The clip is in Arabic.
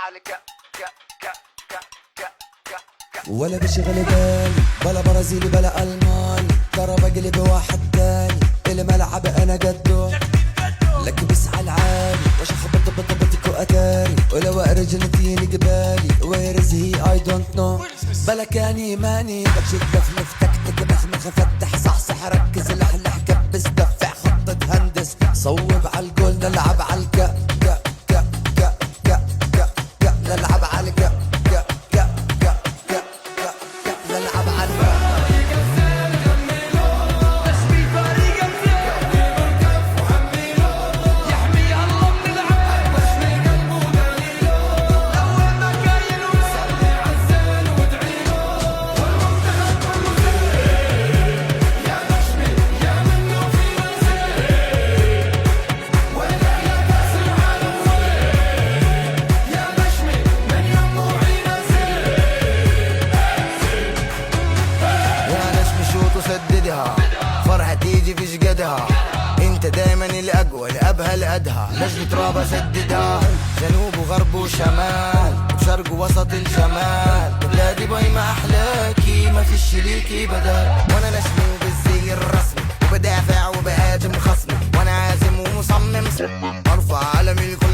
على ك ك ك ك ك ك ك ولا بشغل بالي بلا برازيلي بلا الماني، ترى بقلب واحد تاني الملعب انا قدو لك بس على العالي واش خبط بطبطك واتاري ولو رجلتي قبالي وير از هي اي دونت نو بلا كاني ماني بتشد لفلف تكتك مخمخ فتح صحصح ركز لحلح كبس دفع خطة هندس صوب على الجول نلعب على الك ك ك ك ك ك ك نلعب على الك ك ك ك ك ك نلعب على الك سددها فرحة تيجي في شقدها، انت دايما الاقوى الابهى الادهى، نجم ترابة سددها، جنوب وغرب وشمال وشرق ووسط الشمال، بلادي باي ما احلاكي ما فيش ليكي بدل، وانا نشمي وبالزي الرسمي وبدافع وبهاجم خصمي، وانا عازم ومصمم ارفع علمي لكل